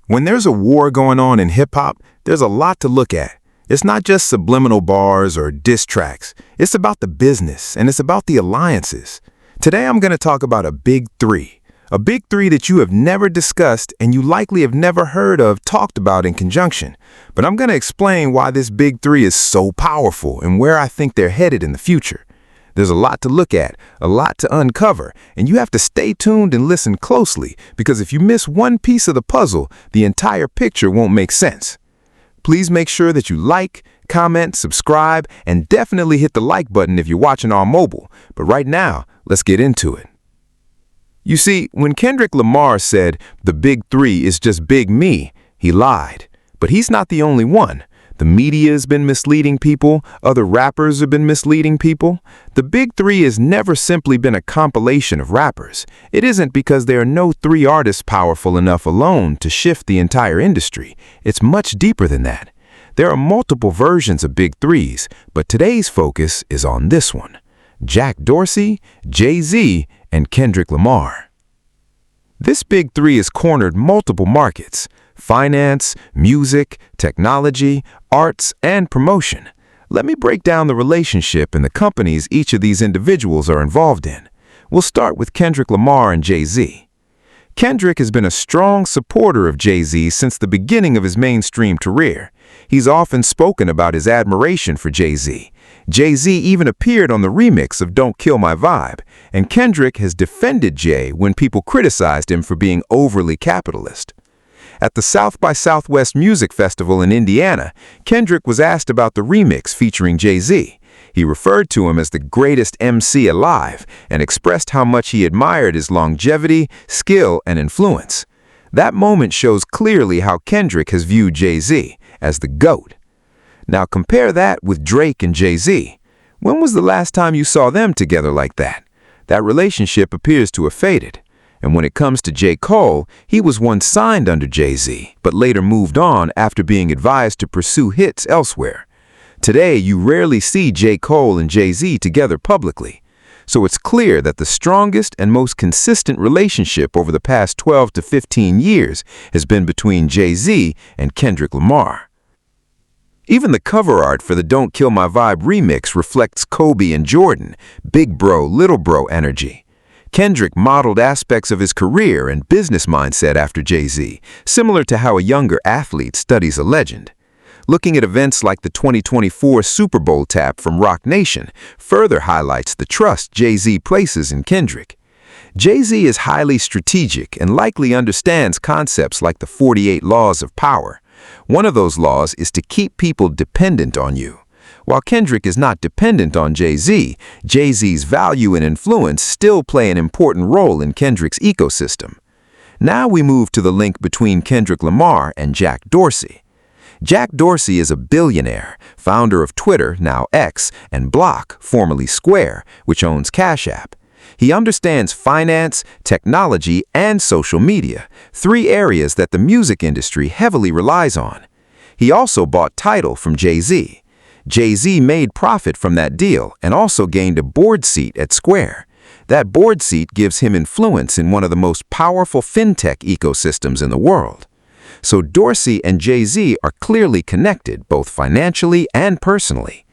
When there's a war going on in hip-hop, there's a lot to look at. It's not just subliminal bars or diss tracks. It's about the business, and it's about the alliances. Today I'm going to talk about a big three. A big three that you have never discussed and you likely have never heard of talked about in conjunction. But I'm going to explain why this big three is so powerful and where I think they're headed in the future. There's a lot to look at, a lot to uncover, and you have to stay tuned and listen closely because if you miss one piece of the puzzle, the entire picture won't make sense. Please make sure that you like, comment, subscribe, and definitely hit the like button if you're watching on mobile. But right now, let's get into it. You see, when Kendrick Lamar said, "The big three is just Big Me," he lied. But he's not the only one. The media has been misleading people. Other rappers have been misleading people. The big three has never simply been a compilation of rappers. It isn't because there are no three artists powerful enough alone to shift the entire industry. It's much deeper than that. There are multiple versions of big threes, but today's focus is on this one: Jack Dorsey, Jay-Z, and Kendrick Lamar. This big three has cornered multiple markets: finance, music, technology, arts, and promotion. Let me break down the relationship and the companies each of these individuals are involved in. We'll start with Kendrick Lamar and Jay-Z. Kendrick has been a strong supporter of Jay-Z since the beginning of his mainstream career. He's often spoken about his admiration for Jay-Z. Jay-Z even appeared on the remix of "Don't Kill My Vibe," and Kendrick has defended Jay when people criticized him for being overly capitalist. At the South by Southwest Music Festival in Indiana, Kendrick was asked about the remix featuring Jay-Z. He referred to him as the greatest MC alive and expressed how much he admired his longevity, skill, and influence. That moment shows clearly how Kendrick has viewed Jay-Z as the GOAT. Now compare that with Drake and Jay-Z. When was the last time you saw them together like that? That relationship appears to have faded. And when it comes to J. Cole, he was once signed under Jay-Z, but later moved on after being advised to pursue hits elsewhere. Today, you rarely see J. Cole and Jay-Z together publicly. So it's clear that the strongest and most consistent relationship over the past 12 to 15 years has been between Jay-Z and Kendrick Lamar. Even the cover art for the "Don't Kill My Vibe" remix reflects Kobe and Jordan, big bro, little bro energy. Kendrick modeled aspects of his career and business mindset after Jay-Z, similar to how a younger athlete studies a legend. Looking at events like the 2024 Super Bowl tap from Roc Nation further highlights the trust Jay-Z places in Kendrick. Jay-Z is highly strategic and likely understands concepts like the 48 laws of power. One of those laws is to keep people dependent on you. While Kendrick is not dependent on Jay-Z, Jay-Z's value and influence still play an important role in Kendrick's ecosystem. Now we move to the link between Kendrick Lamar and Jack Dorsey. Jack Dorsey is a billionaire, founder of Twitter, now X, and Block, formerly Square, which owns Cash App. He understands finance, technology, and social media, three areas that the music industry heavily relies on. He also bought Tidal from Jay-Z. Jay-Z made profit from that deal and also gained a board seat at Square. That board seat gives him influence in one of the most powerful fintech ecosystems in the world. So Dorsey and Jay-Z are clearly connected, both financially and personally.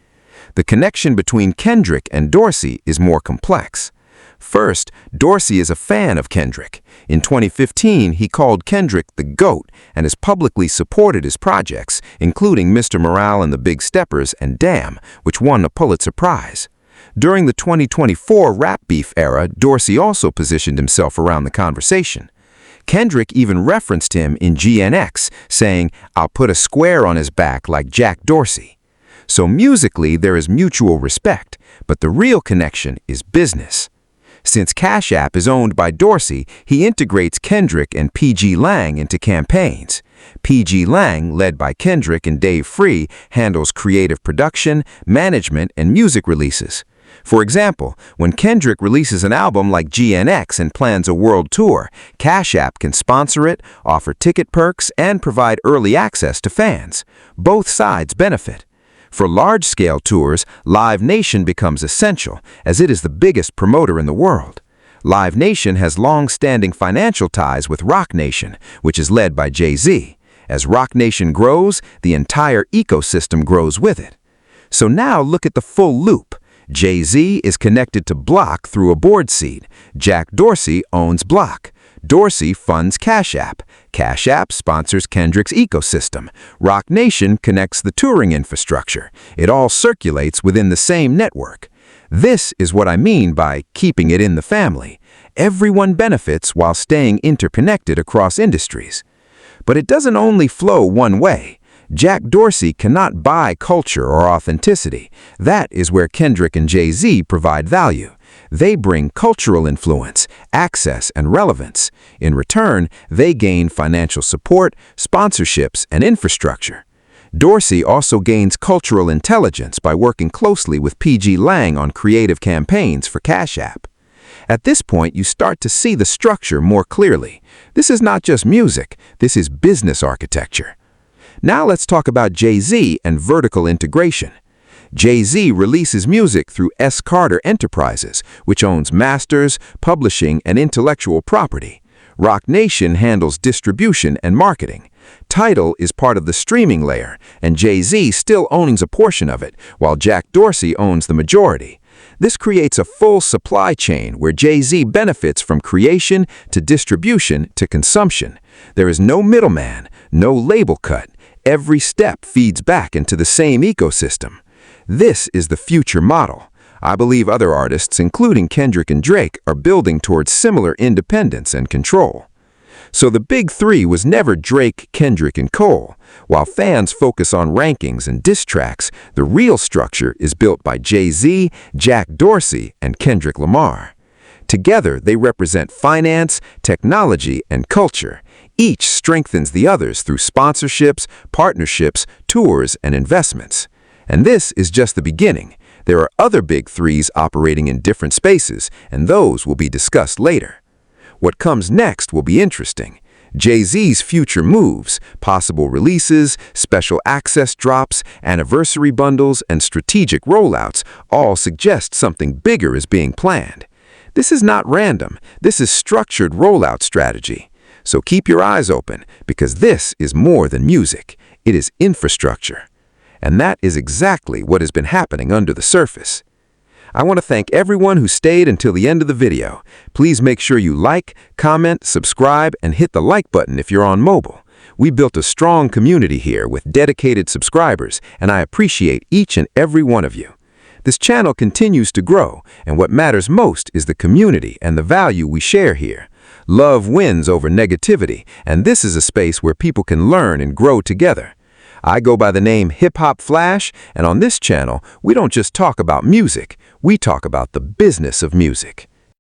The connection between Kendrick and Dorsey is more complex. First, Dorsey is a fan of Kendrick. In 2015, he called Kendrick the GOAT and has publicly supported his projects, including Mr. Morale and the Big Steppers and Damn, which won a Pulitzer Prize. During the 2024 rap beef era, Dorsey also positioned himself around the conversation. Kendrick even referenced him in GNX, saying, "I'll put a square on his back like Jack Dorsey." So musically, there is mutual respect, but the real connection is business. Since Cash App is owned by Dorsey, he integrates Kendrick and PG Lang into campaigns. PG Lang, led by Kendrick and Dave Free, handles creative production, management, and music releases. For example, when Kendrick releases an album like GNX and plans a world tour, Cash App can sponsor it, offer ticket perks, and provide early access to fans. Both sides benefit. For large-scale tours, Live Nation becomes essential, as it is the biggest promoter in the world. Live Nation has long-standing financial ties with Roc Nation, which is led by Jay-Z. As Roc Nation grows, the entire ecosystem grows with it. So now look at the full loop. Jay-Z is connected to Block through a board seat. Jack Dorsey owns Block. Dorsey funds Cash App. Cash App sponsors Kendrick's ecosystem. Roc Nation connects the touring infrastructure. It all circulates within the same network. This is what I mean by keeping it in the family. Everyone benefits while staying interconnected across industries. But it doesn't only flow one way. Jack Dorsey cannot buy culture or authenticity. That is where Kendrick and Jay-Z provide value. They bring cultural influence, access, and relevance. In return, they gain financial support, sponsorships, and infrastructure. Dorsey also gains cultural intelligence by working closely with P.G. Lang on creative campaigns for Cash App. At this point, you start to see the structure more clearly. This is not just music, this is business architecture. Now let's talk about Jay-Z and vertical integration. Jay-Z releases music through S. Carter Enterprises, which owns masters, publishing, and intellectual property. Roc Nation handles distribution and marketing. Tidal is part of the streaming layer, and Jay-Z still owns a portion of it, while Jack Dorsey owns the majority. This creates a full supply chain where Jay-Z benefits from creation to distribution to consumption. There is no middleman, no label cut. Every step feeds back into the same ecosystem. This is the future model. I believe other artists, including Kendrick and Drake, are building towards similar independence and control. So the big three was never Drake, Kendrick, and Cole. While fans focus on rankings and diss tracks, the real structure is built by Jay-Z, Jack Dorsey, and Kendrick Lamar. Together, they represent finance, technology, and culture. Each strengthens the others through sponsorships, partnerships, tours, and investments. And this is just the beginning. There are other big threes operating in different spaces, and those will be discussed later. What comes next will be interesting. Jay-Z's future moves, possible releases, special access drops, anniversary bundles, and strategic rollouts all suggest something bigger is being planned. This is not random. This is structured rollout strategy. So keep your eyes open, because this is more than music. It is infrastructure. And that is exactly what has been happening under the surface. I want to thank everyone who stayed until the end of the video. Please make sure you like, comment, subscribe, and hit the like button if you're on mobile. We built a strong community here with dedicated subscribers, and I appreciate each and every one of you. This channel continues to grow, and what matters most is the community and the value we share here. Love wins over negativity, and this is a space where people can learn and grow together. I go by the name Hip Hop Flash, and on this channel, we don't just talk about music, we talk about the business of music.